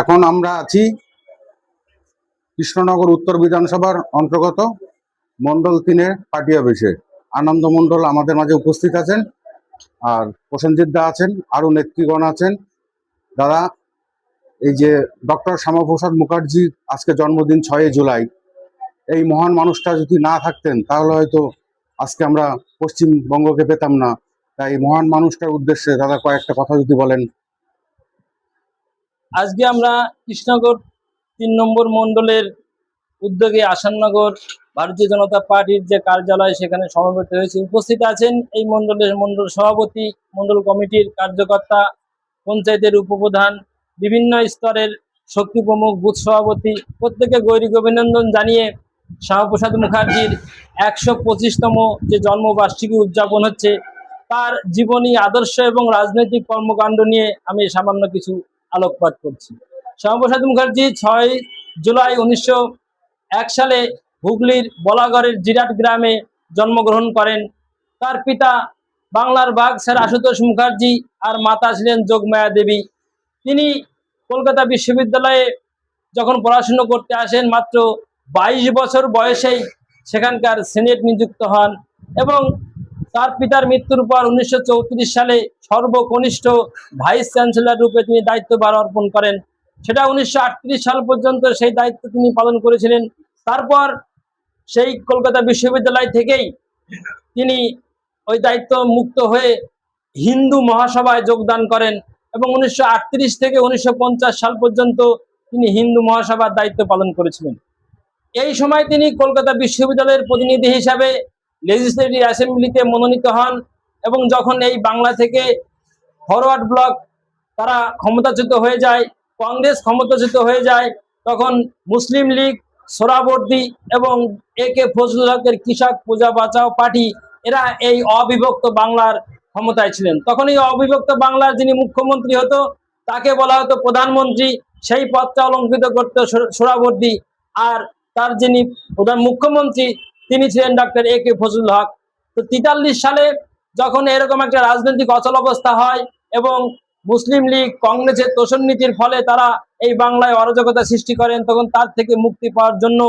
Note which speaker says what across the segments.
Speaker 1: এখন আমরা আছি কৃষ্ণনগর উত্তর বিধানসভার অন্তর্গত মন্ডল 3-এর পার্টি অফিসে। আনন্দ মন্ডল আমাদের মাঝে উপস্থিত আছেন, আর প্রসেনজিৎ দা আছেন, আরো নেতৃগণ আছেন। দাদা, এই যে ডক্টর শ্যামাপ্রসাদ মুখার্জি আজকে জন্মদিন 6 জুলাই, এই মহান মানুষটা যদি না থাকতেন তাহলে হয়তো আজকে আমরা পশ্চিমবঙ্গকে পেতাম না। তাই মহান মানুষটার উদ্দেশ্যে দাদা কয়েকটা কথা যদি বলেন।
Speaker 2: আজকে আমরা কৃষ্ণনগর 3 নম্বর মণ্ডলের উদ্যোগে আসাননগর ভারতীয় জনতা পার্টির যে কার্যালয় সেখানে সমবেত হয়েছে। উপস্থিত আছেন এই মণ্ডলের মণ্ডল সভাপতি, মণ্ডল কমিটির কার্যকর্তা, পঞ্চায়েতের উপপ্রধান, বিভিন্ন স্তরের শক্তি প্রমুখ, বুথ সভাপতি। প্রত্যেকে গৈরিক অভিনন্দন জানিয়ে শ্যামাপ্রসাদ মুখার্জির 125তম যে জন্মবার্ষিকী উদযাপন হচ্ছে, তার জীবনী, আদর্শ এবং রাজনৈতিক কর্মকাণ্ড নিয়ে আমি সামান্য কিছু আলোকপাত করছি। শ্যামাপ্রসাদ মুখার্জি 6 জুলাই 1901 সালে হুগলির বলাগড়ের জিরাট গ্রামে জন্মগ্রহণ করেন। তার পিতা বাংলার বাঘ স্যার আশুতোষ মুখার্জি আর মাতা ছিলেন যোগমায়া দেবী। তিনি কলকাতা বিশ্ববিদ্যালয়ে যখন পড়াশুনো করতে আসেন, মাত্র 22 বছর বয়সেই সেখানকার সেনেট নিযুক্ত হন এবং তার পিতার মৃত্যুর পর 1934 সালে সর্বকনিষ্ঠ ভাইস চ্যান্সেলর রূপে তিনি দায়িত্বভার অর্পণ করেন। সেটা 1938 সাল পর্যন্ত সেই দায়িত্ব তিনি পালন করেছিলেন। তারপর সেই কলকাতা বিশ্ববিদ্যালয় থেকেই তিনি ওই দায়িত্ব মুক্ত হয়ে হিন্দু মহাসভায় যোগদান করেন এবং 1938 থেকে 1950 সাল পর্যন্ত তিনি হিন্দু মহাসভার দায়িত্ব পালন করেছিলেন। এই সময় তিনি কলকাতা বিশ্ববিদ্যালয়ের প্রতিনিধি হিসাবে লেজিসলেটিভ অ্যাসেম্বলিতে মনোনীত হন এবং যখন এই বাংলা থেকে ফরওয়ার্ড ব্লক তারা ক্ষমতাচ্যুত হয়ে যায়, কংগ্রেস ক্ষমতাচ্যুত হয়ে যায়, তখন মুসলিম লীগ, সোহরাওয়ার্দী এবং একে ফজলুল হকের কৃষক প্রজা বাঁচাও পার্টি, এরা এই অবিভক্ত বাংলার ক্ষমতায় ছিলেন। তখন এই অবিভক্ত বাংলার যিনি মুখ্যমন্ত্রী হতো তাকে বলা হতো প্রধানমন্ত্রী। সেই পদটা অলঙ্কৃত করত সোহরাওয়ার্দী, আর তার যিনি প্রধান মুখ্যমন্ত্রী তিনি ছিলেন ডক্টর একে ফজলুল হক। তো 43 সালে যখন এরকম একটা রাজনৈতিক অচল অবস্থা হয় এবং মুসলিম লীগ কংগ্রেসের তোষণ নীতির ফলে তারা এই বাংলায় অরাজকতা সৃষ্টি করেন, তখন তার থেকে মুক্তি পাওয়ার জন্য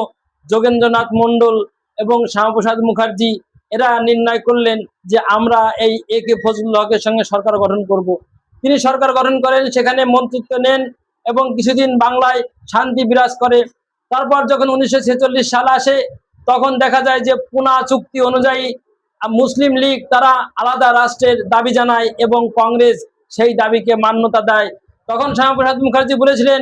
Speaker 2: যোগেন্দ্রনাথ মণ্ডল এবং শ্যামাপ্রসাদ মুখার্জি এরা নির্ণয় করলেন যে আমরা এই একে ফজলুল হকের সঙ্গে সরকার গঠন করব। তিনি সরকার গঠন করেন, সেখানে মন্ত্রিত্ব নেন এবং কিছুদিন বাংলায় শান্তি বিরাজ করে। তারপর যখন 1946 সাল আসে, তখন দেখা যায় যে পুনা চুক্তি অনুযায়ী মুসলিম লীগ তারা আলাদা রাষ্ট্রের দাবি জানায় এবং কংগ্রেস সেই দাবিকে মান্যতা দেয়। তখন শ্যামাপ্রসাদ মুখার্জি বলেছিলেন